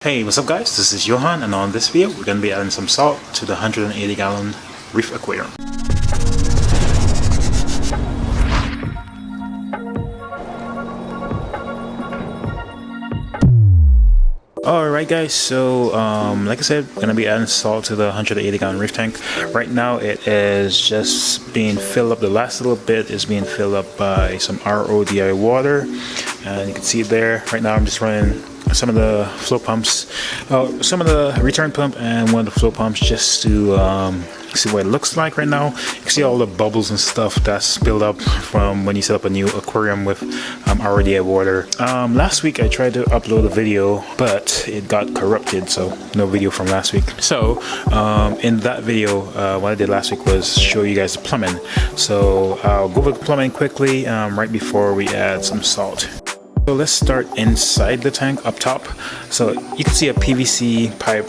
Hey, what's up guys? This is Johan, and on this video we're going to be adding some salt to the 180 gallon reef aquarium. Alright guys, so like I said, we're going to be adding salt to the 180 gallon reef tank. Right now it is just being filled up. The last little bit is being filled up by some RODI water, and you can see it there. Right now I'm just running some of the flow pumps, some of the return pump and one of the flow pumps, just to see what it looks like right now. You can see all the bubbles and stuff that's built up from when you set up a new aquarium with RODI water. Last week I tried to upload a video, but it got corrupted, so no video from last week. So in that video, what I did last week was show you guys the plumbing. So I'll go over the plumbing quickly right before we add some salt. So let's start inside the tank up top. So you can see a PVC pipe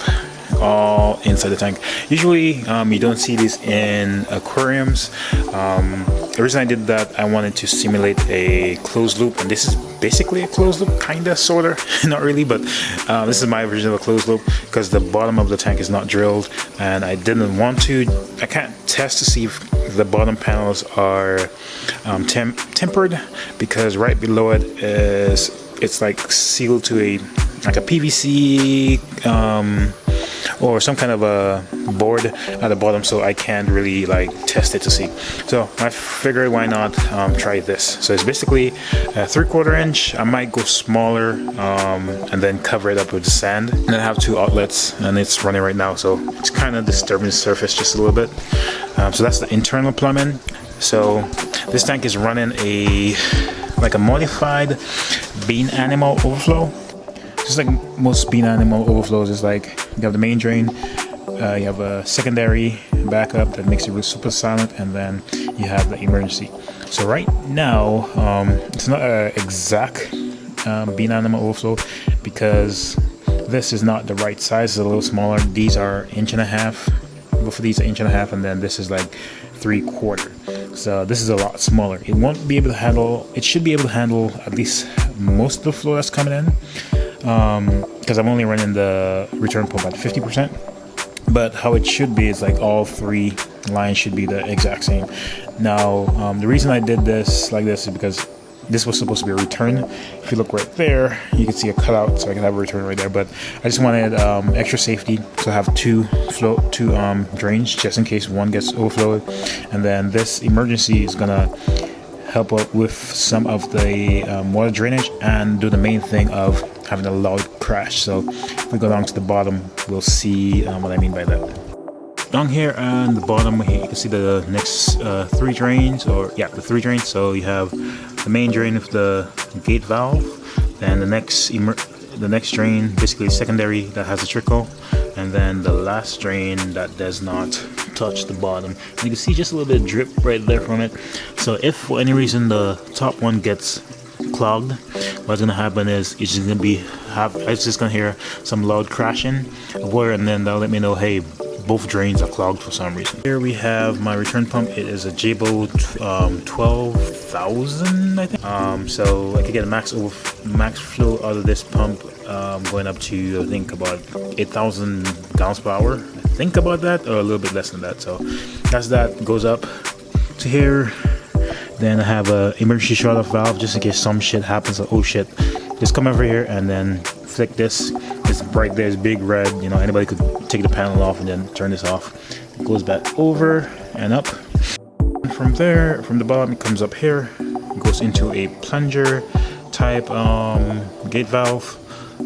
all inside the tank. Usually you don't see these in aquariums. The reason I did that, I wanted to simulate a closed loop, and this is basically a closed loop, kinda, sorta, not really, but this is my version of a closed loop because the bottom of the tank is not drilled, and I didn't want to. I can't test to see if the bottom panels are tempered, because right below it it's like sealed to a PVC or some kind of a board at the bottom, so I can't really like test it to see. So I figured, why not try this. So it's basically a 3/4 inch. I might go smaller and then cover it up with sand. And I have two outlets, and it's running right now, so it's kind of disturbing the surface just a little bit. So that's the internal plumbing. So this tank is running a modified bean animal overflow. Just like most bean animal overflows, is like you have the main drain, you have a secondary backup that makes it super silent, and then you have the emergency. So right now it's not an exact bean animal overflow, because this is not the right size. It's a little smaller. These are 1.5 inches. Both of these are 1.5 inches, and then this is like 3/4. So this is a lot smaller. It won't be able to handle. It should be able to handle at least most of the flow that's coming in, because I'm only running the return pump at 50%. But how it should be is like all three lines should be the exact same. Now the reason I did this like this is because this was supposed to be a return. If you look right there, you can see a cutout, so I can have a return right there. But I just wanted extra safety, so I have two drains just in case one gets overflowed. And then this emergency is gonna help out with some of the water drainage and do the main thing of having a loud crash. So if we go down to the bottom, we'll see what I mean by that. Down here on the bottom, you can see the next three drains, the three drains. So you have the main drain with the gate valve, then the next drain, basically secondary, that has a trickle, and then the last drain that does not touch the bottom. And you can see just a little bit of drip right there from it. So if for any reason the top one gets clogged, what's gonna happen is it's just gonna hear some loud crashing of water, and then that'll let me know, hey, both drains are clogged for some reason. Here we have my return pump. It is a Jabo 12,000, I think. So I could get a max flow out of this pump, going up to, I think, about 8,000 gallons per hour. I think about that, or a little bit less than that. So that's that. Goes up to here. Then I have a emergency shut-off valve just in case some shit happens. Like, oh shit! Just come over here and then flick this. It's right there. It's big red. You know, anybody could take the panel off and then turn this off. It goes back over and up. From there, from the bottom, it comes up here. It goes into a plunger type gate valve,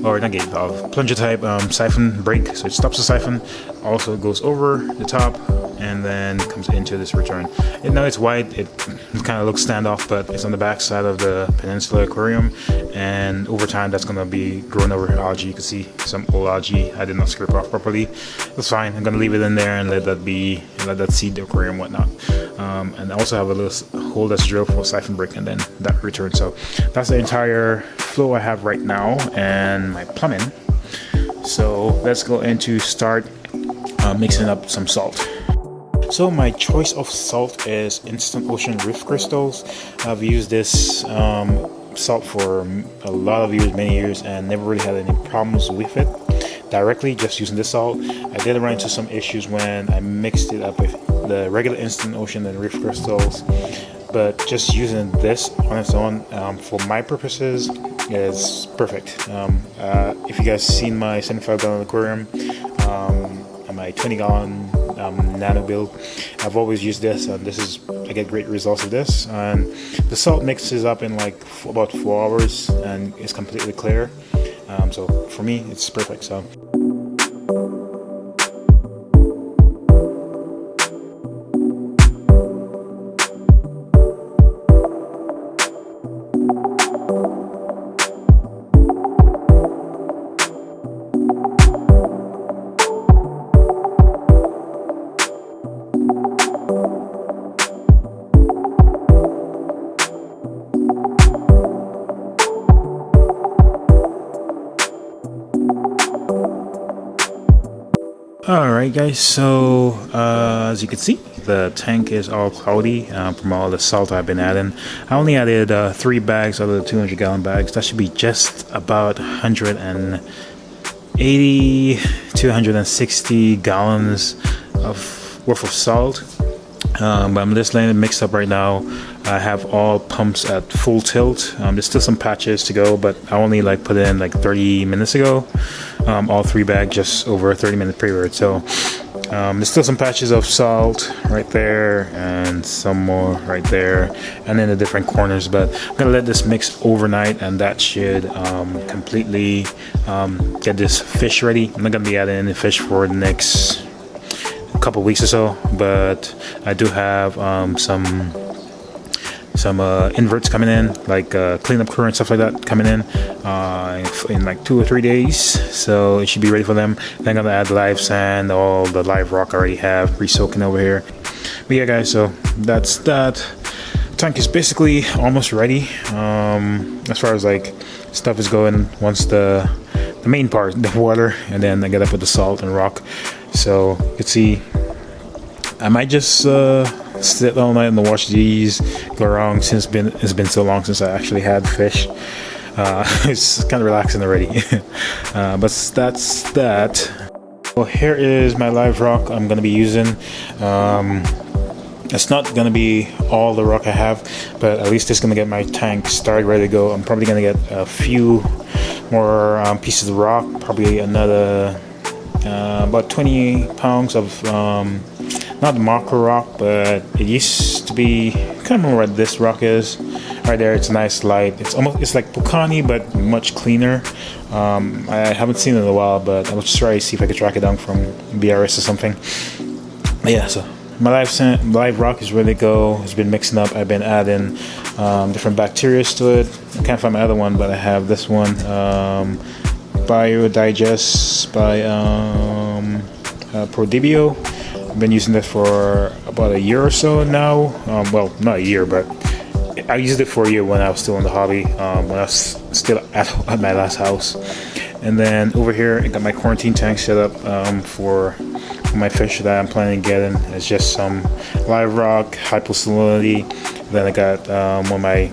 or not gate valve, plunger type siphon break. So it stops the siphon. Also goes over the top and then comes into this return. And now it's white. It kind of looks standoff, but it's on the back side of the Peninsula Aquarium, and over time that's gonna be growing over algae. You can see some old algae I did not scrape off properly. That's fine. I'm gonna leave it in there and let that seed the aquarium, whatnot. And I also have a little hole that's drilled for siphon break, and then that return. So that's the entire flow I have right now and my plumbing. So let's go into start mixing up some salt. So my choice of salt is Instant Ocean Reef Crystals. I've used this salt for a lot of years, many years, and never really had any problems with it. directly just using this salt. I did run into some issues when I mixed it up with the regular instant ocean and reef crystals, but just using this on its own for my purposes is perfect. If you guys seen my 75-gallon aquarium and my 20-gallon nano build, I've always used this, and I get great results with this. And the salt mixes up in like about 4 hours and is completely clear. So for me, it's perfect. So. Alright guys, so as you can see, the tank is all cloudy from all the salt I've been adding. I only added 3 bags out of the 200-gallon bags. That should be just about 180 to 160 gallons worth of salt. But I'm just letting it mix up right now. I have all pumps at full tilt. There's still some patches to go, but I only put in 30 minutes ago. All 3 bags just over a 30-minute period. So there's still some patches of salt right there and some more right there and in the different corners, but I'm gonna let this mix overnight, and that should completely get this fish ready. I'm not gonna be adding any fish for the next couple weeks or so, but I do have some inverts coming in, cleanup crew and stuff like that coming in 2 or 3 days, so it should be ready for them. Then I'm gonna add live sand, all the live rock I already have pre-soaking over here. But yeah guys, so that's that. Tank is basically almost ready as far as stuff is going. Once the main part, the water, and then I gotta put the salt and rock. So you can see I might just sit all night and watch these go around, since it's been so long since I actually had fish. It's kind of relaxing already. But that's that. Well, here is my live rock I'm gonna be using. It's not gonna be all the rock I have, but at least it's gonna get my tank started, ready to go. I'm probably gonna get a few more pieces of rock, probably another about 20 pounds of not macro rock, but it used to be, I can't remember what this rock is. Right there, it's nice light. It's like Pukani, but much cleaner. I haven't seen it in a while, but I'll just try to see if I can track it down from BRS or something. But yeah, so my live rock is ready to go. It's been mixing up. I've been adding different bacteria to it. I can't find my other one, but I have this one, Biodigest by Prodibio. I've been using it for about a year or so now. Well, not a year, but I used it for a year when I was still in the hobby, when I was still at my last house. And then over here, I got my quarantine tank set up for my fish that I'm planning on getting. It's just some live rock, hyposalinity. Then I got one of my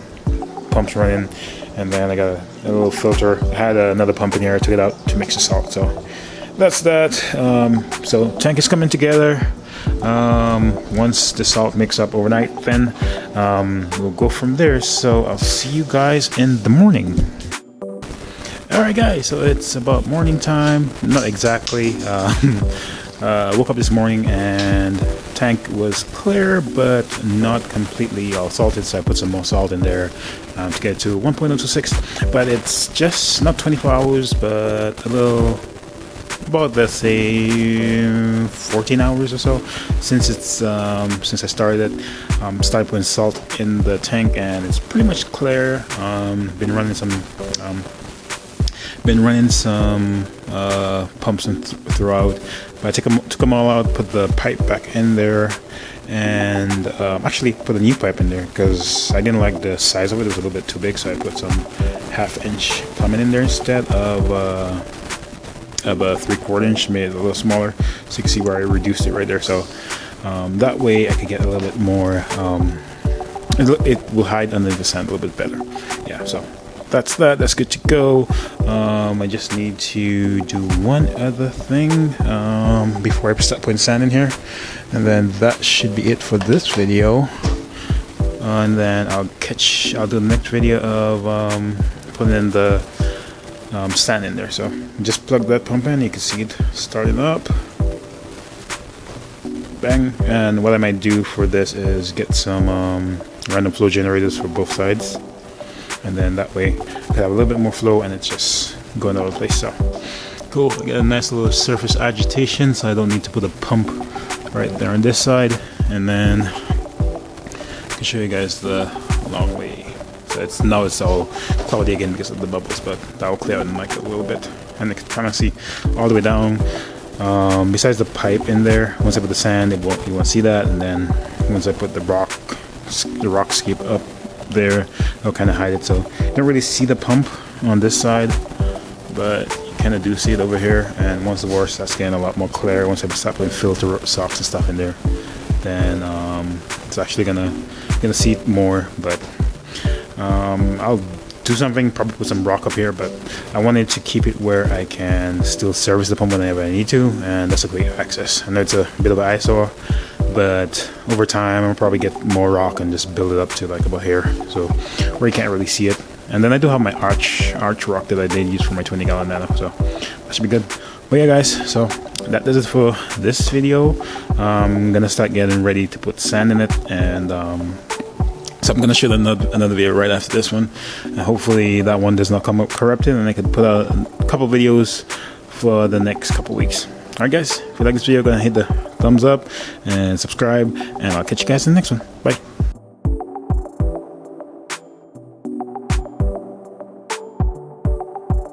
pumps running, and then I got a little filter. I had another pump in here. I took it out to mix the salt. So that's that. So tank is coming together. Once the salt mix up overnight, then we'll go from there. So I'll see you guys in the morning. Alright guys, so it's about morning time. Not exactly. Woke up this morning and tank was clear, but not completely all salted, so I put some more salt in there to get to 1.026. But it's just not 24 hours, but a little, about let's say 14 hours or so since it's since I started it. Started putting salt in the tank, and it's pretty much clear. Been running some pumps throughout, but I took them all out, put the pipe back in there, and actually put a new pipe in there because I didn't like the size of it. It was a little bit too big, so I put some 1/2 inch plumbing in there instead of a 3/4 inch, made it a little smaller, so you can see where I reduced it right there. So that way I could get a little bit more, it will hide under the sand a little bit better. Yeah, so that's that. That's good to go. I just need to do one other thing before I start putting sand in here, and then that should be it for this video. And then I'll do the next video of putting in the sand in there. So just plug that pump in. You can see it starting up. Bang. And what I might do for this is get some random flow generators for both sides, and then that way I have a little bit more flow and it's just going all over the place. So cool. I get a nice little surface agitation, so I don't need to put a pump right there on this side. And then I can show you guys the long way. So now it's all cloudy again because of the bubbles, but that will clear out in like a little bit, and you can kind of see all the way down. Besides the pipe in there, once I put the sand, you won't see that. And then once I put the rock scape up there, it'll kind of hide it, so you don't really see the pump on this side, but you kind of do see it over here. And once the water starts getting a lot more clear, once I start putting filter socks and stuff in there, then it's actually gonna see it more. But I'll do something, probably put some rock up here, but I wanted to keep it where I can still service the pump whenever I need to, and that's a great access. I know it's a bit of an eyesore, but over time I'll probably get more rock and just build it up to like about here, so where you can't really see it. And then I do have my arch rock that I did use for my 20-gallon nano, so that should be good. But yeah guys, so that does it for this video. I'm gonna start getting ready to put sand in it, and so I'm gonna shoot another video right after this one, and hopefully that one does not come up corrupted, and I can put out a couple videos for the next couple weeks. Alright guys, if you like this video, go ahead and hit the thumbs up and subscribe, and I'll catch you guys in the next one. Bye.